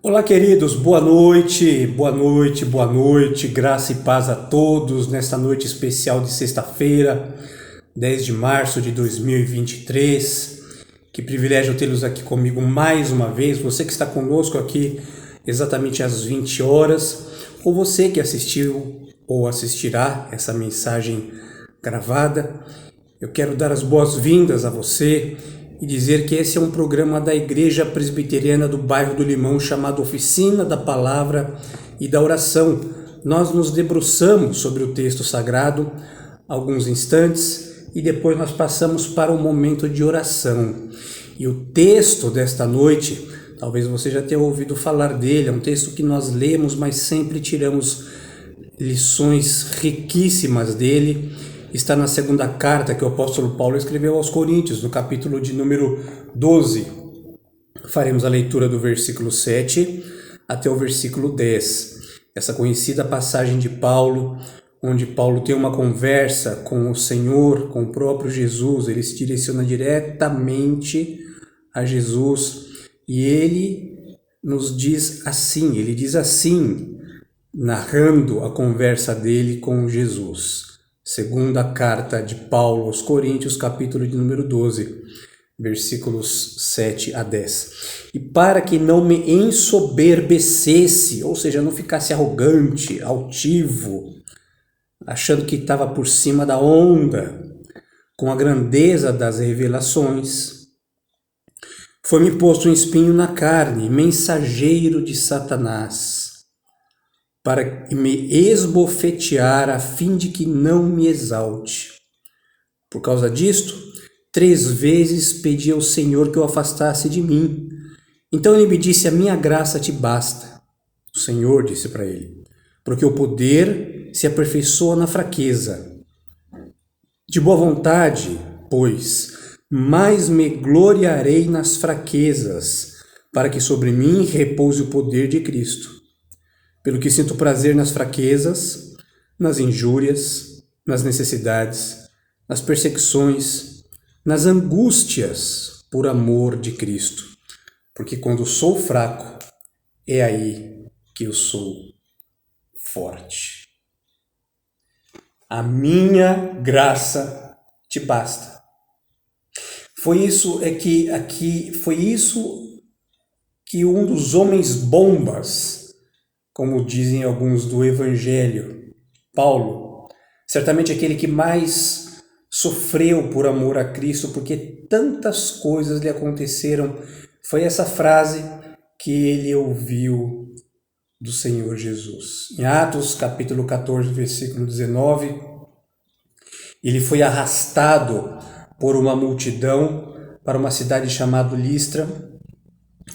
Olá, queridos, boa noite, boa noite, boa noite, graça e paz a todos nesta noite especial de sexta-feira, 10 de março de 2023. Que privilégio tê-los aqui comigo mais uma vez, você que está conosco aqui exatamente às 20 horas, ou você que assistiu ou assistirá essa mensagem gravada. Eu quero dar as boas-vindas a você e dizer que esse é um programa da Igreja Presbiteriana do Bairro do Limão chamado Oficina da Palavra e da Oração. Nós nos debruçamos sobre o texto sagrado alguns instantes e depois nós passamos para um momento de oração. E o texto desta noite, talvez você já tenha ouvido falar dele, é um texto que nós lemos, mas sempre tiramos lições riquíssimas dele. Está na segunda carta que o apóstolo Paulo escreveu aos Coríntios, no capítulo de número 12. Faremos a leitura do versículo 7 até o versículo 10. Essa conhecida passagem de Paulo, onde Paulo tem uma conversa com o Senhor, com o próprio Jesus. Ele se direciona diretamente a Jesus e ele nos diz assim, narrando a conversa dele com Jesus. Segunda carta de Paulo aos Coríntios, capítulo de número 12, versículos 7 a 10. E para que não me ensoberbecesse, ou seja, não ficasse arrogante, altivo, achando que estava por cima da onda, com a grandeza das revelações, foi-me posto um espinho na carne, mensageiro de Satanás, para me esbofetear a fim de que não me exalte. Por causa disto, 3 vezes pedi ao Senhor que o afastasse de mim. Então ele me disse: a minha graça te basta. O Senhor disse para ele: porque o poder se aperfeiçoa na fraqueza. De boa vontade, pois, mais me gloriarei nas fraquezas, para que sobre mim repouse o poder de Cristo. Pelo que sinto prazer nas fraquezas, nas injúrias, nas necessidades, nas perseguições, nas angústias, por amor de Cristo. Porque quando sou fraco, é aí que eu sou forte. A minha graça te basta. Foi isso que um dos homens bombas, como dizem alguns do Evangelho, Paulo, certamente aquele que mais sofreu por amor a Cristo, porque tantas coisas lhe aconteceram, foi essa frase que ele ouviu do Senhor Jesus. Em Atos, capítulo 14, versículo 19, ele foi arrastado por uma multidão para uma cidade chamada Listra,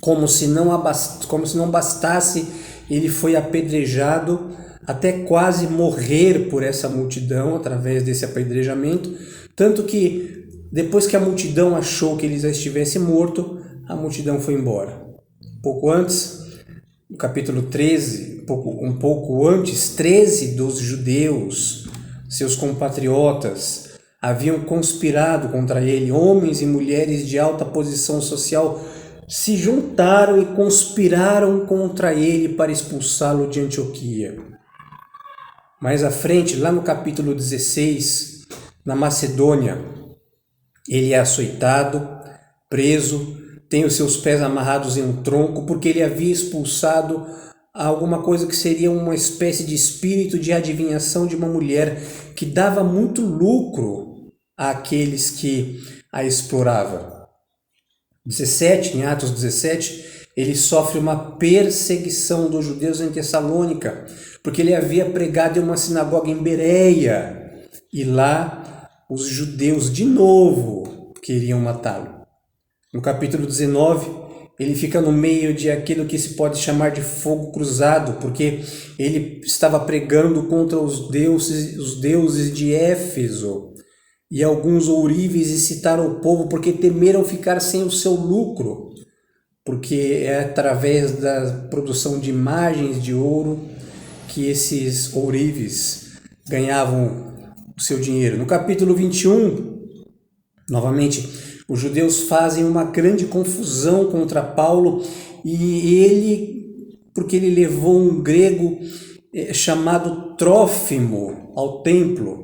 como se não bastasse. Ele foi apedrejado até quase morrer por essa multidão através desse apedrejamento, tanto que depois que a multidão achou que ele já estivesse morto, a multidão foi embora. Pouco antes, no capítulo 13, um pouco antes, 13 dos judeus, seus compatriotas, haviam conspirado contra ele. Homens e mulheres de alta posição social se juntaram e conspiraram contra ele para expulsá-lo de Antioquia. Mais à frente, lá no capítulo 16, na Macedônia, ele é açoitado, preso, tem os seus pés amarrados em um tronco, porque ele havia expulsado alguma coisa que seria uma espécie de espírito de adivinhação de uma mulher que dava muito lucro àqueles que a exploravam. 17, em Atos 17, ele sofre uma perseguição dos judeus em Tessalônica, porque ele havia pregado em uma sinagoga em Bereia, e lá os judeus de novo queriam matá-lo. No capítulo 19, ele fica no meio de aquilo que se pode chamar de fogo cruzado, porque ele estava pregando contra os deuses de Éfeso, e alguns ourives incitaram o povo porque temeram ficar sem o seu lucro, porque é através da produção de imagens de ouro que esses ourives ganhavam o seu dinheiro. No capítulo 21, novamente, os judeus fazem uma grande confusão contra Paulo e ele porque ele levou um grego chamado Trófimo ao templo,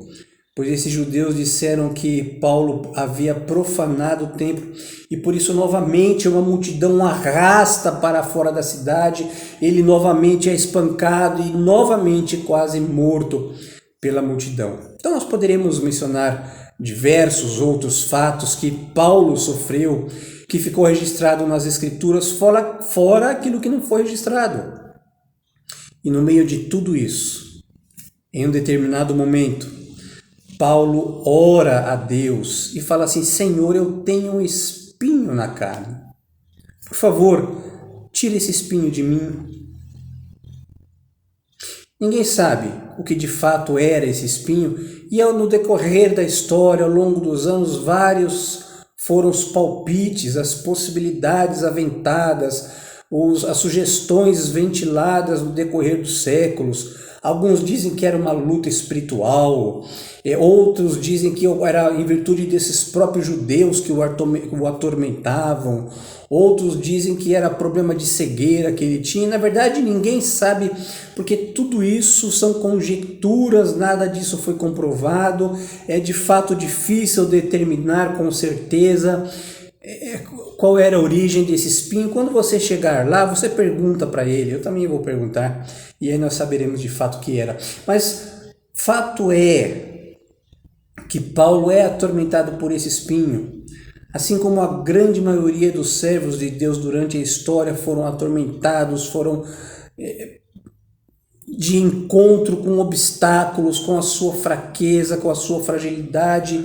pois esses judeus disseram que Paulo havia profanado o templo e por isso novamente uma multidão o arrasta para fora da cidade, ele novamente é espancado e novamente quase morto pela multidão. Então nós poderemos mencionar diversos outros fatos que Paulo sofreu, que ficou registrado nas Escrituras, fora aquilo que não foi registrado. E no meio de tudo isso, em um determinado momento, Paulo ora a Deus e fala assim: Senhor, eu tenho um espinho na carne. Por favor, tira esse espinho de mim. Ninguém sabe o que de fato era esse espinho, e no decorrer da história, ao longo dos anos, vários foram os palpites, as possibilidades aventadas, as sugestões ventiladas no decorrer dos séculos. Alguns dizem que era uma luta espiritual, outros dizem que era em virtude desses próprios judeus que o atormentavam, outros dizem que era problema de cegueira que ele tinha. Na verdade, ninguém sabe, porque tudo isso são conjecturas, nada disso foi comprovado. É de fato difícil determinar com certeza qual era a origem desse espinho. Quando você chegar lá, você pergunta para ele, eu também vou perguntar, e aí nós saberemos de fato o que era. Mas fato é que Paulo é atormentado por esse espinho, assim como a grande maioria dos servos de Deus durante a história foram atormentados, foram de encontro com obstáculos, com a sua fraqueza, com a sua fragilidade,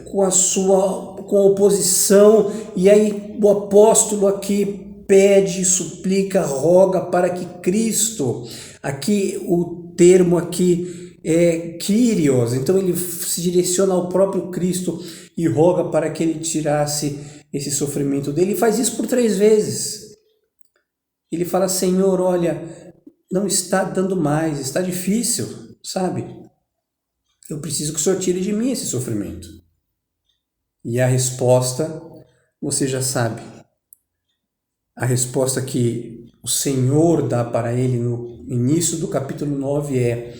com a oposição. E aí o apóstolo aqui pede, suplica, roga para que Cristo, aqui o termo aqui é Kyrios, então ele se direciona ao próprio Cristo e roga para que ele tirasse esse sofrimento dele. Ele faz isso por 3 vezes. Ele fala: Senhor, olha, não está dando mais, está difícil, sabe? Eu preciso que o Senhor tire de mim esse sofrimento. E a resposta, você já sabe. A resposta que o Senhor dá para ele no início do capítulo 9 é: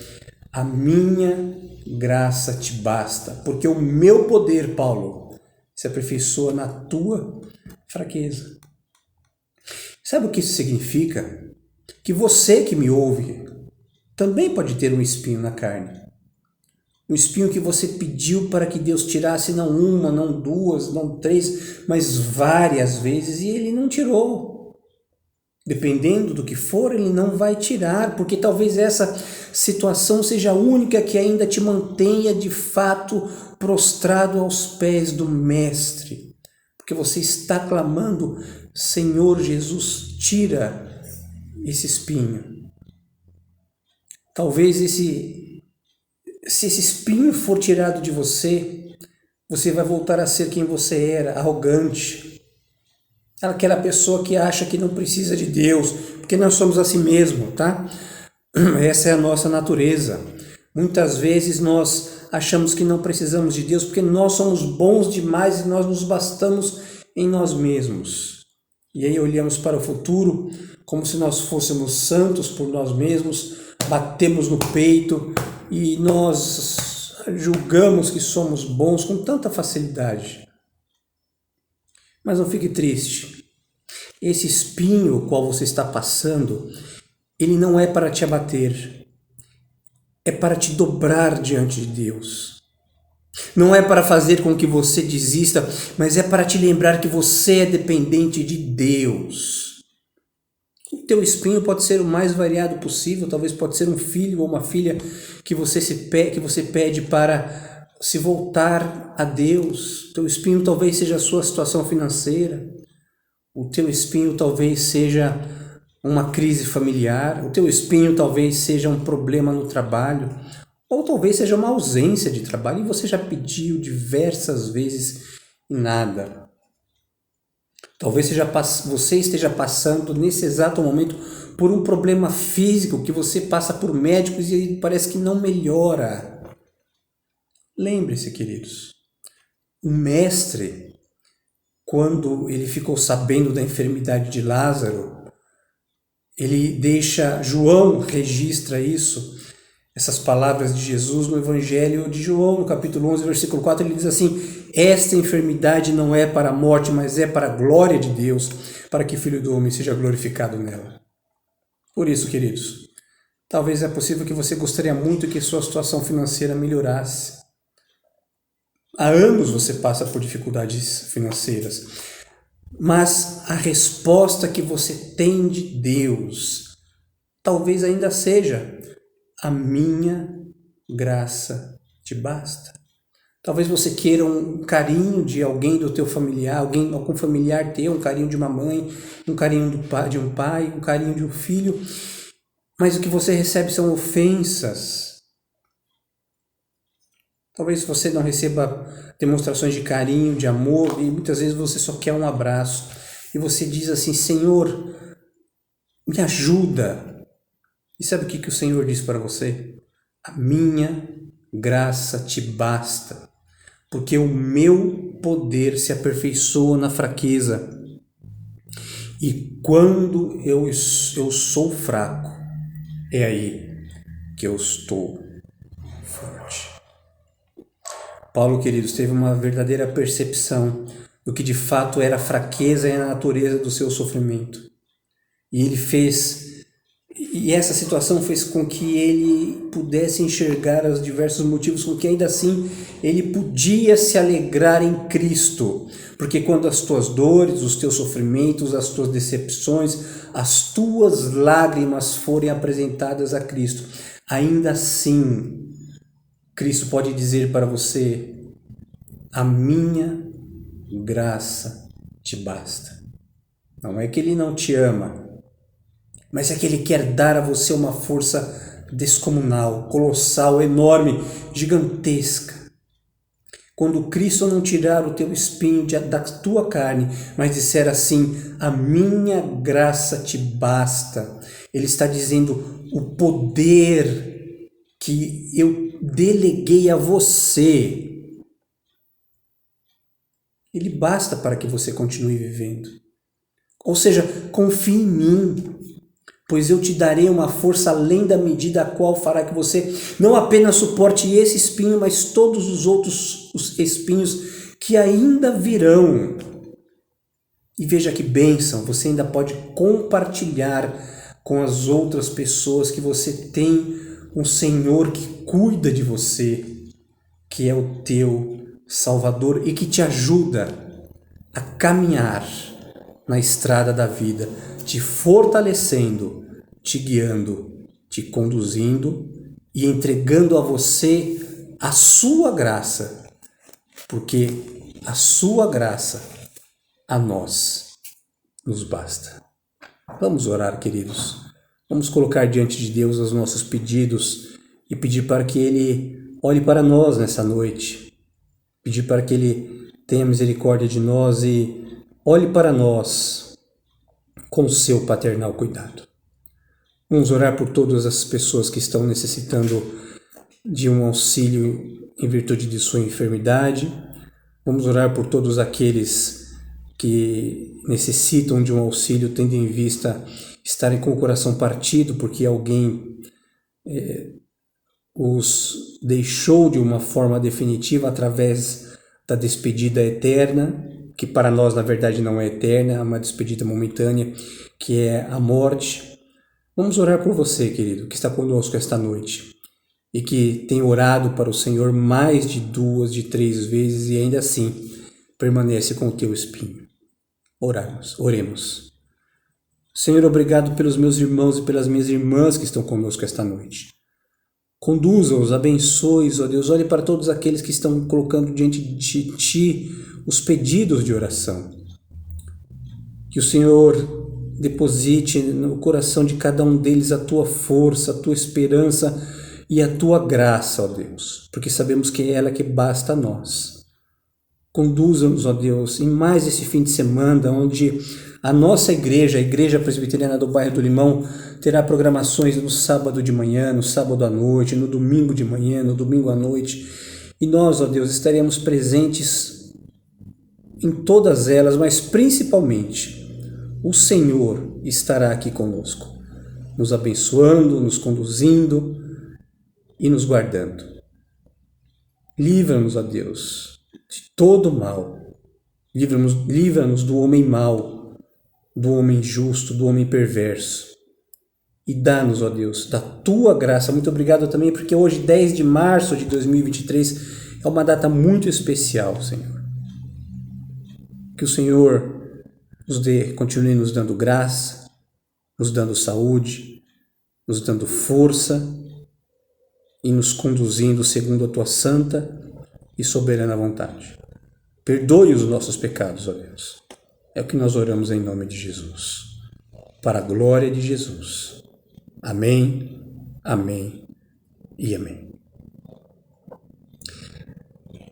a minha graça te basta, porque o meu poder, Paulo, se aperfeiçoa na tua fraqueza. Sabe o que isso significa? Que você que me ouve também pode ter um espinho na carne. Um espinho que você pediu para que Deus tirasse não uma, não 2, não 3, mas várias vezes, e Ele não tirou. Dependendo do que for, Ele não vai tirar, porque talvez essa situação seja a única que ainda te mantenha de fato prostrado aos pés do Mestre. Porque você está clamando: Senhor Jesus, tira esse espinho. Talvez se esse espinho for tirado de você, você vai voltar a ser quem você era, arrogante. Aquela pessoa que acha que não precisa de Deus, porque nós somos assim mesmo, tá? Essa é a nossa natureza. Muitas vezes nós achamos que não precisamos de Deus porque nós somos bons demais e nós nos bastamos em nós mesmos. E aí olhamos para o futuro como se nós fôssemos santos por nós mesmos, batemos no peito e nós julgamos que somos bons com tanta facilidade. Mas não fique triste. Esse espinho o qual você está passando, ele não é para te abater, é para te dobrar diante de Deus. Não é para fazer com que você desista, mas é para te lembrar que você é dependente de Deus. O teu espinho pode ser o mais variado possível, talvez pode ser um filho ou uma filha que você pede para se voltar a Deus. O teu espinho talvez seja a sua situação financeira, o teu espinho talvez seja uma crise familiar, o teu espinho talvez seja um problema no trabalho, ou talvez seja uma ausência de trabalho e você já pediu diversas vezes e nada. Talvez você esteja passando nesse exato momento por um problema físico que você passa por médicos e parece que não melhora. Lembre-se, queridos, o mestre, quando ele ficou sabendo da enfermidade de Lázaro, João registra isso, essas palavras de Jesus no Evangelho de João, no capítulo 11, versículo 4, ele diz assim: esta enfermidade não é para a morte, mas é para a glória de Deus, para que o Filho do Homem seja glorificado nela. Por isso, queridos, talvez é possível que você gostaria muito que sua situação financeira melhorasse. Há anos você passa por dificuldades financeiras, mas a resposta que você tem de Deus talvez ainda seja: a minha graça te basta. Talvez você queira um carinho de alguém do teu familiar, algum familiar teu, um carinho de uma mãe, um carinho de um pai, um carinho de um filho, mas o que você recebe são ofensas. Talvez você não receba demonstrações de carinho, de amor, e muitas vezes você só quer um abraço. E você diz assim: Senhor, me ajuda. E sabe o que o Senhor diz para você? A minha graça te basta, porque o meu poder se aperfeiçoa na fraqueza. E quando eu sou fraco, é aí que eu estou forte. Paulo, queridos, teve uma verdadeira percepção do que de fato era a fraqueza e a natureza do seu sofrimento. E essa situação fez com que ele pudesse enxergar os diversos motivos com que ainda assim ele podia se alegrar em Cristo. Porque quando as tuas dores, os teus sofrimentos, as tuas decepções, as tuas lágrimas forem apresentadas a Cristo, ainda assim Cristo pode dizer para você: a minha graça te basta. Não é que ele não te ama, mas é que ele quer dar a você uma força descomunal, colossal, enorme, gigantesca. Quando Cristo não tirar o teu espinho da tua carne, mas disser assim: a minha graça te basta, ele está dizendo: o poder que eu deleguei a você, ele basta para que você continue vivendo. Ou seja, confie em mim, pois eu te darei uma força além da medida a qual fará que você não apenas suporte esse espinho, mas todos os outros espinhos que ainda virão. E veja que bênção, você ainda pode compartilhar com as outras pessoas que você tem um Senhor que cuida de você, que é o teu Salvador e que te ajuda a caminhar na estrada da vida, te fortalecendo, te guiando, te conduzindo e entregando a você a sua graça, porque a sua graça a nós nos basta. Vamos orar, queridos. Vamos colocar diante de Deus os nossos pedidos e pedir para que Ele olhe para nós nessa noite. Pedir para que Ele tenha misericórdia de nós e olhe para nós com o seu paternal cuidado. Vamos orar por todas as pessoas que estão necessitando de um auxílio em virtude de sua enfermidade. Vamos orar por todos aqueles que necessitam de um auxílio, tendo em vista estarem com o coração partido porque alguém os deixou de uma forma definitiva através da despedida eterna, que para nós na verdade não é eterna, é uma despedida momentânea, que é a morte. Vamos orar por você, querido, que está conosco esta noite e que tem orado para o Senhor mais de 2, de 3 vezes e ainda assim permanece com o teu espinho. Oremos. Senhor, obrigado pelos meus irmãos e pelas minhas irmãs que estão conosco esta noite. Conduza-os, abençoe-os, ó Deus. Olhe para todos aqueles que estão colocando diante de Ti os pedidos de oração. Que o Senhor deposite no coração de cada um deles a Tua força, a Tua esperança e a Tua graça, ó Deus, porque sabemos que é ela que basta a nós. Conduza-nos, ó Deus, em mais esse fim de semana, onde a nossa igreja, a Igreja Presbiteriana do Bairro do Limão, terá programações no sábado de manhã, no sábado à noite, no domingo de manhã, no domingo à noite. E nós, ó Deus, estaremos presentes em todas elas, mas principalmente o Senhor estará aqui conosco. nos abençoando, nos conduzindo e nos guardando. Livra-nos, ó Deus, de todo mal. Livra-nos do homem mau, do homem injusto, do homem perverso. E dá-nos, ó Deus, da Tua graça. Muito obrigado também, porque hoje, 10 de março de 2023, é uma data muito especial, Senhor. Que o Senhor continue nos dando graça, nos dando saúde, nos dando força e nos conduzindo segundo a Tua santa e soberana vontade. Perdoe os nossos pecados, ó Deus. É o que nós oramos em nome de Jesus. Para a glória de Jesus. Amém, amém e amém.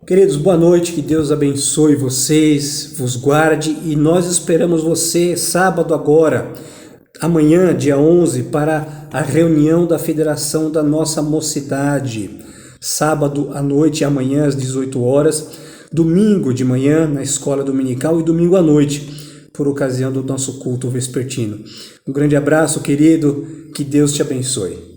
Queridos, boa noite, que Deus abençoe vocês, vos guarde e nós esperamos você sábado agora, amanhã, dia 11, para a reunião da Federação da nossa Mocidade. Sábado à noite e amanhã às 18 horas, domingo de manhã na escola dominical e domingo à noite, por ocasião do nosso culto vespertino. Um grande abraço, querido, que Deus te abençoe.